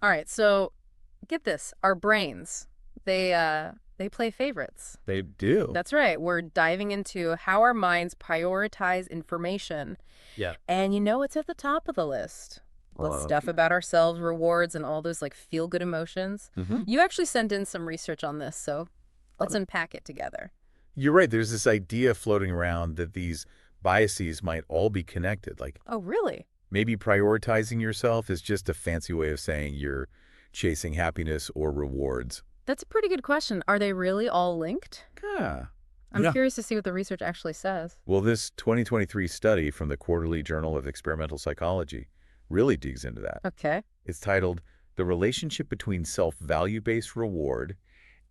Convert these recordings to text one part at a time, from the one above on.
All right, so get this. Our brains, they play favorites. They do. That's right. We're diving into how our minds prioritize information. Yeah. And you know what's at the top of the list? The Uh, stuff about ourselves, rewards, and all those like feel-good emotions. mhm. You actually sent in some research on this, so let's unpack it together. You're right. There's this idea floating around that these biases might all be connected. Like Oh, really? maybe prioritizing yourself is just a fancy way of saying you're chasing happiness or rewards. That's a pretty good question. Are they really all linked? Ah. I'm Yeah. curious to see what the research actually says. Well, this 2023 study from the Quarterly Journal of Experimental Psychology really digs into that. Okay. It's titled The Relationship Between Self-Value-Based Reward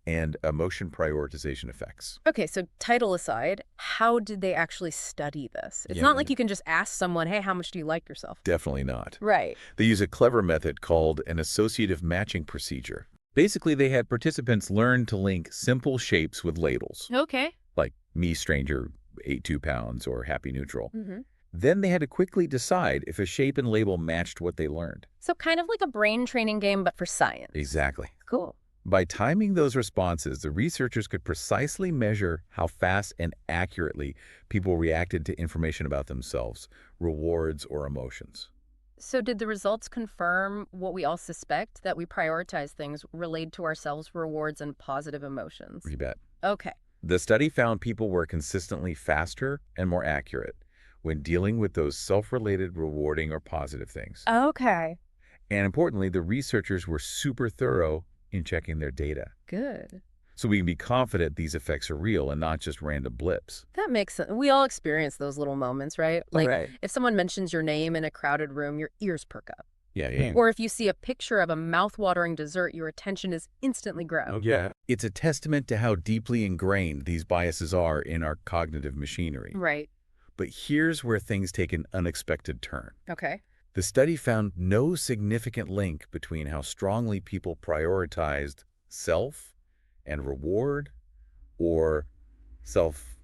and Emotion Prioritization Effects. Okay, so title aside, how did they actually study this? It's Yeah. not like you can just ask someone, hey, how much do you like yourself? Definitely not. Right. They use a clever method called an associative matching procedure. Basically, they had participants learn to link simple shapes with labels, Okay. like me stranger, 82 pounds, or happy neutral. Mm-hmm. Then they had to quickly decide if a shape and label matched what they learned. So kind of like a brain training game, but for science. Exactly. Cool. By timing those responses, the researchers could precisely measure how fast and accurately people reacted to information about themselves, rewards, or emotions. So did the results confirm what we all suspect, that we prioritize things related to ourselves, rewards, and positive emotions? You bet. Okay. The study found people were consistently faster and more accurate when dealing with those self-related rewarding or positive things. Okay. And importantly, the researchers were super thorough in checking their data. Good. So we can be confident these effects are real and not just random blips. That makes sense. We all experience those little moments, right? Like Right. if someone mentions your name in a crowded room, your ears perk up. Yeah. Or if you see a picture of a mouth-watering dessert, your attention is instantly grabbed. Yeah. It's a testament to how deeply ingrained these biases are in our cognitive machinery. Right. But here's where things take an unexpected turn. Okay. The study found no significant link between how strongly people prioritized self and reward or self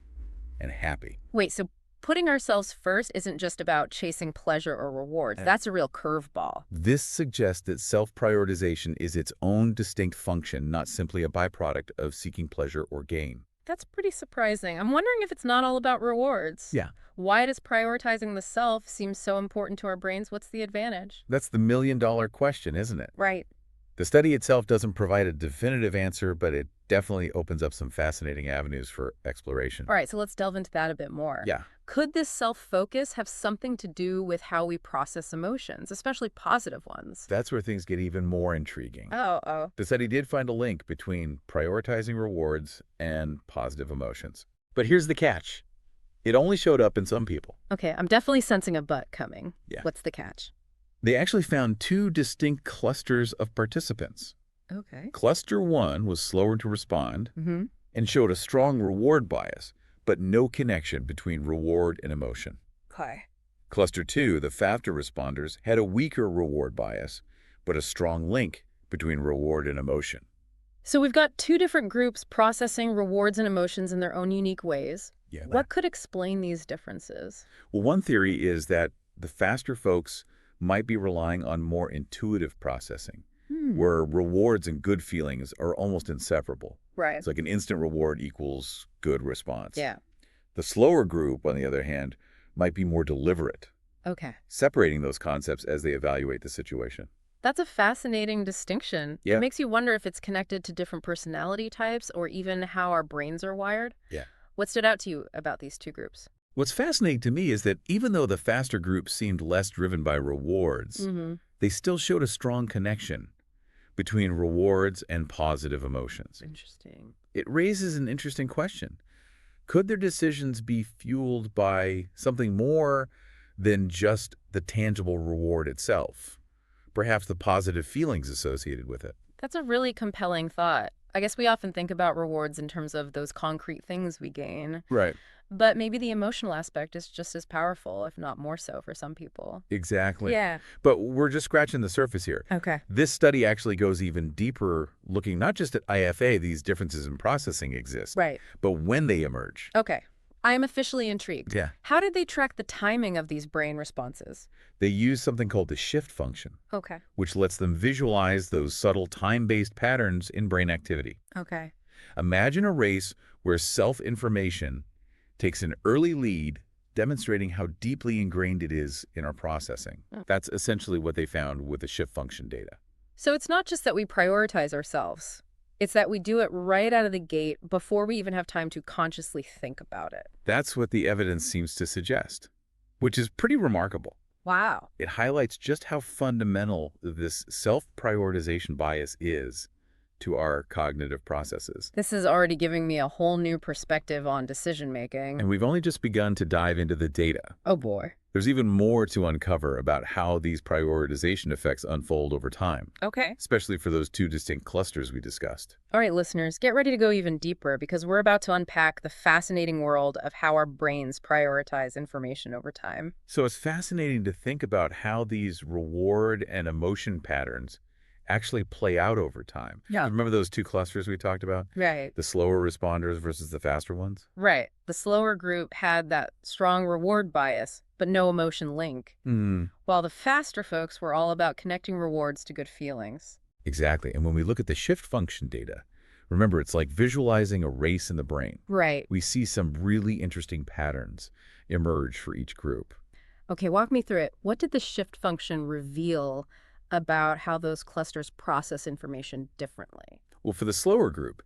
and happy. Wait, so putting ourselves first isn't just about chasing pleasure or rewards. That's a real curveball. This suggests that self-prioritization is its own distinct function, not simply a byproduct of seeking pleasure or gain. That's pretty surprising. I'm wondering if it's not all about rewards. Yeah. Why does prioritizing the self seem so important to our brains? What's the advantage? That's the million-dollar question, isn't it? Right. The study itself doesn't provide a definitive answer, but it definitely opens up some fascinating avenues for exploration. All right, so let's delve into that a bit more. Yeah. Could this self-focus have something to do with how we process emotions, especially positive ones? That's where things get even more intriguing. Oh. The study did find a link between prioritizing rewards and positive emotions. But here's the catch. It only showed up in some people. Okay, I'm definitely sensing a but coming. Yeah. What's the catch? They actually found two distinct clusters of participants. Okay. Cluster 1 was slower to respond Mm-hmm. and showed a strong reward bias, but no connection between reward and emotion. Okay. Cluster 2, the faster responders, had a weaker reward bias, but a strong link between reward and emotion. So we've got two different groups processing rewards and emotions in their own unique ways. Yeah. What could explain these differences? Well, one theory is that the faster folks might be relying on more intuitive processing, where rewards and good feelings are almost inseparable. Right. It's like an instant reward equals good response. Yeah. The slower group, on the other hand, might be more deliberate, Okay. separating those concepts as they evaluate the situation. That's a fascinating distinction. Yeah. It makes you wonder if it's connected to different personality types or even how our brains are wired. Yeah. What stood out to you about these two groups? What's fascinating to me is that even though the faster group seemed less driven by rewards, they still showed a strong connection between rewards and positive emotions. Interesting. It raises an interesting question. Could their decisions be fueled by something more than just the tangible reward itself? Perhaps the positive feelings associated with it. That's a really compelling thought. I guess we often think about rewards in terms of those concrete things we gain, Right. but maybe the emotional aspect is just as powerful, if not more so for some people. Exactly. Yeah. But we're just scratching the surface here. Okay. This study actually goes even deeper, looking not just at IFA, these differences in processing exist, Right. but when they emerge. Okay. I am officially intrigued. Yeah. How did they track the timing of these brain responses? They use something called the shift function, Okay. which lets them visualize those subtle time-based patterns in brain activity. Okay. Imagine a race where self-information takes an early lead, demonstrating how deeply ingrained it is in our processing. Oh. That's essentially what they found with the shift function data. So it's not just that we prioritize ourselves. It's that we do it right out of the gate before we even have time to consciously think about it. That's what the evidence seems to suggest, which is pretty remarkable. Wow. It highlights just how fundamental this self-prioritization bias is to our cognitive processes. This is already giving me a whole new perspective on decision making. And we've only just begun to dive into the data. Oh boy. There's even more to uncover about how these prioritization effects unfold over time, Okay. especially for those two distinct clusters we discussed. All right, listeners, get ready to go even deeper because we're about to unpack the fascinating world of how our brains prioritize information over time. So it's fascinating to think about how these reward and emotion patterns actually play out over time. Yeah. Remember those two clusters we talked about? Right. The slower responders versus the faster ones? Right. The slower group had that strong reward bias, but no emotion link, Hmm. while the faster folks were all about connecting rewards to good feelings. Exactly. And when we look at the shift function data, remember, it's like visualizing a race in the brain. Right. We see some really interesting patterns emerge for each group. Okay, walk me through it. What did the shift function reveal about how those clusters process information differently? Well, for the slower group,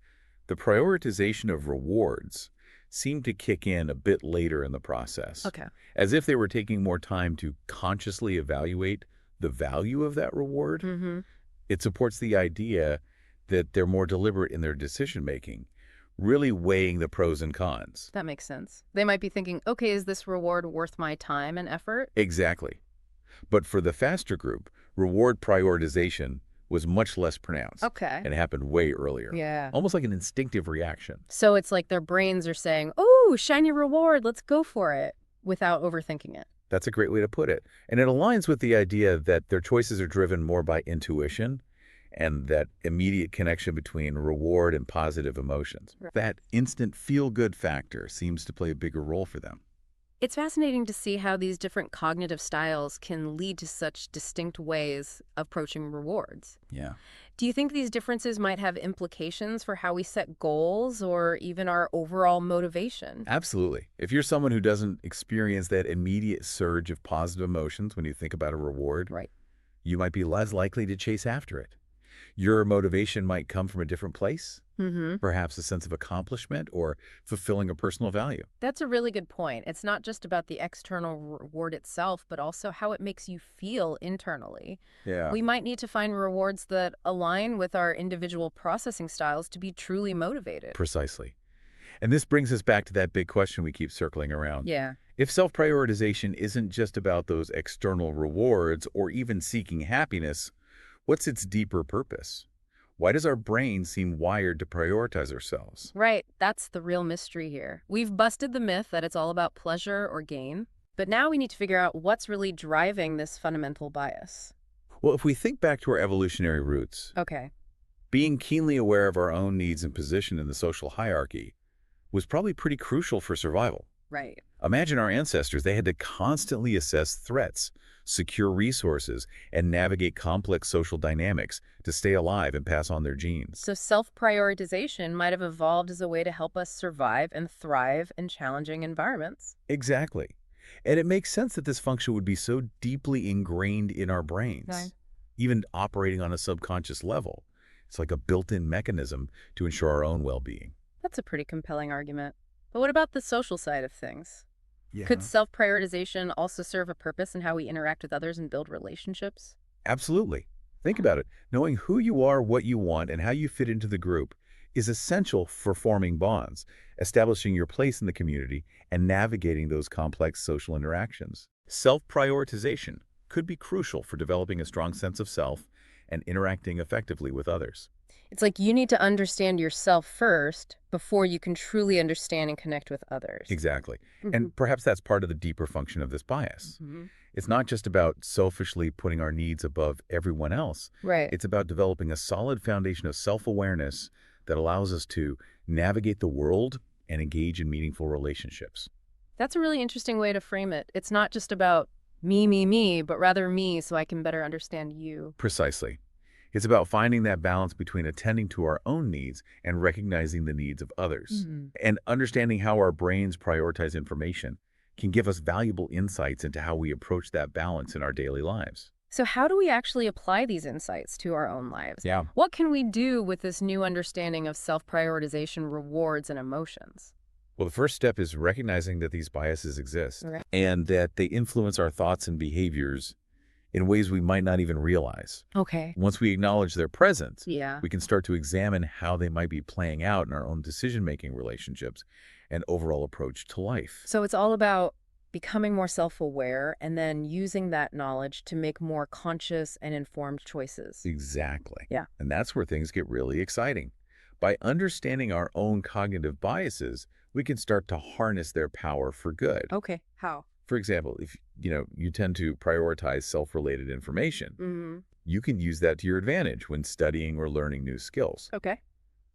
the prioritization of rewards seemed to kick in a bit later in the process, Okay. as if they were taking more time to consciously evaluate the value of that reward. Mm-hmm. It supports the idea that they're more deliberate in their decision-making, really weighing the pros and cons. That makes sense. They might be thinking, okay, is this reward worth my time and effort? Exactly. But for the faster group, reward prioritization was much less pronounced. Okay. And happened way earlier. Yeah. Almost like an instinctive reaction. So it's like their brains are saying, oh, shiny reward, let's go for it, without overthinking it. That's a great way to put it. And it aligns with the idea that their choices are driven more by intuition and that immediate connection between reward and positive emotions. Right. That instant feel-good factor seems to play a bigger role for them. It's fascinating to see how these different cognitive styles can lead to such distinct ways of approaching rewards. Yeah. Do you think these differences might have implications for how we set goals or even our overall motivation? Absolutely. If you're someone who doesn't experience that immediate surge of positive emotions when you think about a reward, Right. you might be less likely to chase after it. Your motivation might come from a different place, Mm-hmm. perhaps a sense of accomplishment or fulfilling a personal value. That's a really good point. It's not just about the external reward itself, but also how it makes you feel internally. Yeah. We might need to find rewards that align with our individual processing styles to be truly motivated. Precisely. And this brings us back to that big question we keep circling around. Yeah. If self-prioritization isn't just about those external rewards or even seeking happiness, what's its deeper purpose? Why does our brain seem wired to prioritize ourselves? Right. That's the real mystery here. We've busted the myth that it's all about pleasure or gain, but now we need to figure out what's really driving this fundamental bias. Well, if we think back to our evolutionary roots, Okay. being keenly aware of our own needs and position in the social hierarchy was probably pretty crucial for survival. Right. Imagine our ancestors. They had to constantly assess threats, secure resources, and navigate complex social dynamics to stay alive and pass on their genes. So self-prioritization might have evolved as a way to help us survive and thrive in challenging environments. Exactly. And it makes sense that this function would be so deeply ingrained in our brains, Right. even operating on a subconscious level. It's like a built-in mechanism to ensure our own well-being. That's a pretty compelling argument. But what about the social side of things? Yeah. Could self-prioritization also serve a purpose in how we interact with others and build relationships? Absolutely. Think about it. Knowing who you are, what you want, and how you fit into the group is essential for forming bonds, establishing your place in the community, and navigating those complex social interactions. Self-prioritization could be crucial for developing a strong sense of self and interacting effectively with others. It's like you need to understand yourself first before you can truly understand and connect with others. Exactly. Mhm. And perhaps that's part of the deeper function of this bias. Mhm. It's not just about selfishly putting our needs above everyone else. Right. It's about developing a solid foundation of self-awareness that allows us to navigate the world and engage in meaningful relationships. That's a really interesting way to frame it. It's not just about me, but rather me so I can better understand you. Precisely. It's about finding that balance between attending to our own needs and recognizing the needs of others. Hmm. And understanding how our brains prioritize information can give us valuable insights into how we approach that balance in our daily lives. So how do we actually apply these insights to our own lives? Yeah. What can we do with this new understanding of self-prioritization, rewards, and emotions? Well, the first step is recognizing that these biases exist Okay. and that they influence our thoughts and behaviors in ways we might not even realize. Okay. Once we acknowledge their presence, Yeah. we can start to examine how they might be playing out in our own decision-making relationships and overall approach to life. So it's all about becoming more self-aware and then using that knowledge to make more conscious and informed choices. Exactly. Yeah. And that's where things get really exciting. By understanding our own cognitive biases, we can start to harness their power for good. Okay. How? For example, if you tend to prioritize self-related information, Mm-hmm. you can use that to your advantage when studying or learning new skills. Okay.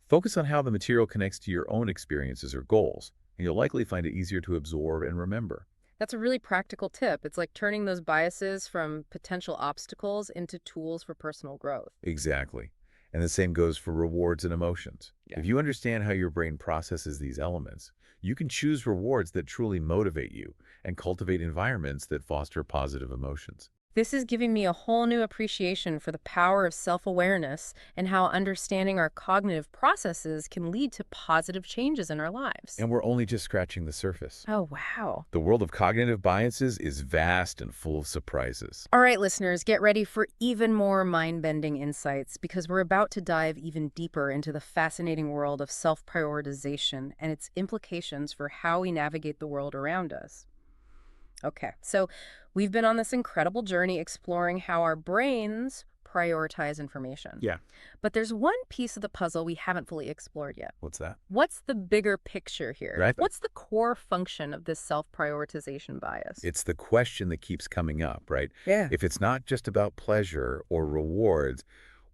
Focus on how the material connects to your own experiences or goals, and you'll likely find it easier to absorb and remember. That's a really practical tip. It's like turning those biases from potential obstacles into tools for personal growth. Exactly. And the same goes for rewards and emotions. Yeah. If you understand how your brain processes these elements, you can choose rewards that truly motivate you and cultivate environments that foster positive emotions. This is giving me a whole new appreciation for the power of self-awareness and how understanding our cognitive processes can lead to positive changes in our lives. And we're only just scratching the surface. Oh, wow. The world of cognitive biases is vast and full of surprises. All right, listeners, get ready for even more mind-bending insights because we're about to dive even deeper into the fascinating world of self-prioritization and its implications for how we navigate the world around us. Okay, so we've been on this incredible journey exploring how our brains prioritize information. Yeah. But there's one piece of the puzzle we haven't fully explored yet. What's that? What's the bigger picture here? Right. What's the core function of this self-prioritization bias? It's the question that keeps coming up, right? Yeah. If it's not just about pleasure or rewards,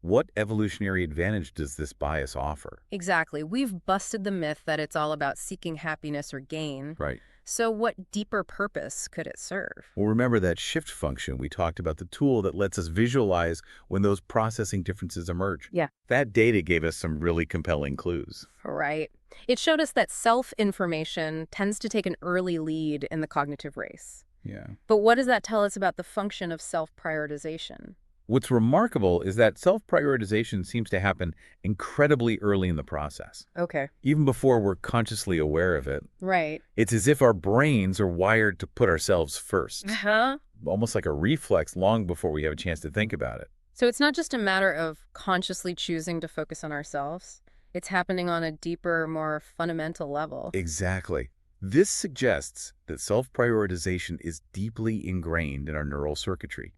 what evolutionary advantage does this bias offer? Exactly. We've busted the myth that it's all about seeking happiness or gain. Right. So what deeper purpose could it serve? Well, remember that shift function we talked about, the tool that lets us visualize when those processing differences emerge. Yeah. That data gave us some really compelling clues. Right. It showed us that self-information tends to take an early lead in the cognitive race. Yeah. But what does that tell us about the function of self-prioritization? What's remarkable is that self-prioritization seems to happen incredibly early in the process. Okay. Even before we're consciously aware of it, Right. it's as if our brains are wired to put ourselves first, Uh-huh. almost like a reflex long before we have a chance to think about it. So it's not just a matter of consciously choosing to focus on ourselves. It's happening on a deeper, more fundamental level. Exactly. This suggests that self-prioritization is deeply ingrained in our neural circuitry,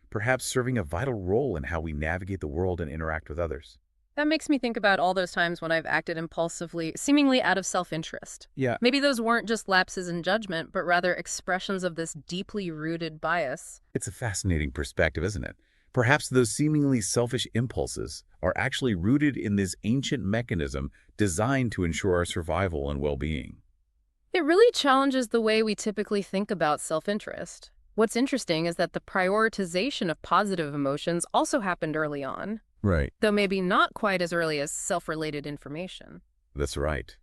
perhaps serving a vital role in how we navigate the world and interact with others. That makes me think about all those times when I've acted impulsively, seemingly out of self-interest. Yeah. Maybe those weren't just lapses in judgment, but rather expressions of this deeply rooted bias. It's a fascinating perspective, isn't it? Perhaps those seemingly selfish impulses are actually rooted in this ancient mechanism designed to ensure our survival and well-being. It really challenges the way we typically think about self-interest. What's interesting is that the prioritization of positive emotions also happened early on, Right. though maybe not quite as early as self-related information. That's right.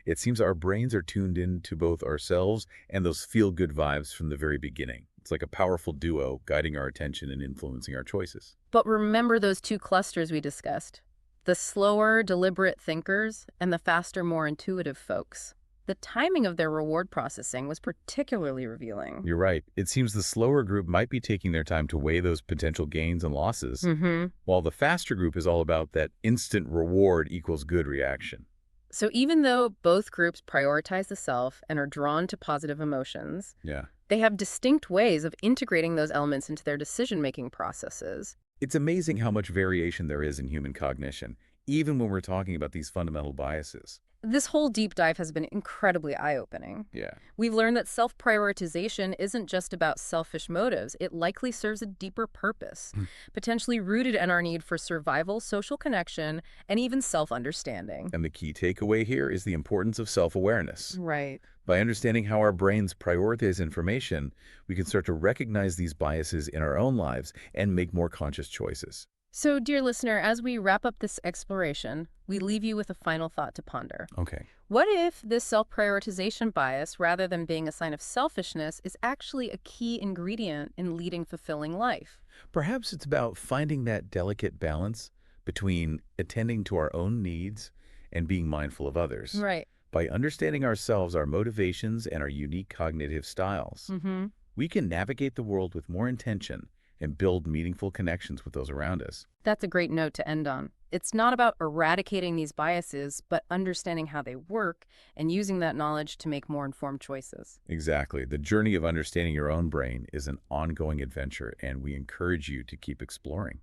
It seems our brains are tuned in to both ourselves and those feel-good vibes from the very beginning. It's like a powerful duo guiding our attention and influencing our choices. But remember those two clusters we discussed, the slower, deliberate thinkers and the faster, more intuitive folks. The timing of their reward processing was particularly revealing. You're right. It seems the slower group might be taking their time to weigh those potential gains and losses, Mm-hmm. while the faster group is all about that instant reward equals good reaction. So even though both groups prioritize the self and are drawn to positive emotions, Yeah. they have distinct ways of integrating those elements into their decision-making processes. It's amazing how much variation there is in human cognition, even when we're talking about these fundamental biases. This whole deep dive has been incredibly eye-opening. Yeah. We've learned that self-prioritization isn't just about selfish motives. It likely serves a deeper purpose, Mm. potentially rooted in our need for survival, social connection, and even self-understanding. And the key takeaway here is the importance of self-awareness. Right. By understanding how our brains prioritize information, we can start to recognize these biases in our own lives and make more conscious choices. So, dear listener, as we wrap up this exploration, we leave you with a final thought to ponder. Okay. What if this self-prioritization bias, rather than being a sign of selfishness, is actually a key ingredient in leading fulfilling life? Perhaps it's about finding that delicate balance between attending to our own needs and being mindful of others. Right. By understanding ourselves, our motivations, and our unique cognitive styles, Mm-hmm. we can navigate the world with more intention and build meaningful connections with those around us. That's a great note to end on. It's not about eradicating these biases, but understanding how they work and using that knowledge to make more informed choices. Exactly. The journey of understanding your own brain is an ongoing adventure, and we encourage you to keep exploring.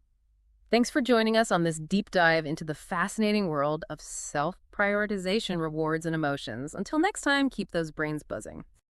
Thanks for joining us on this deep dive into the fascinating world of self-prioritization, rewards, and emotions. Until next time, keep those brains buzzing.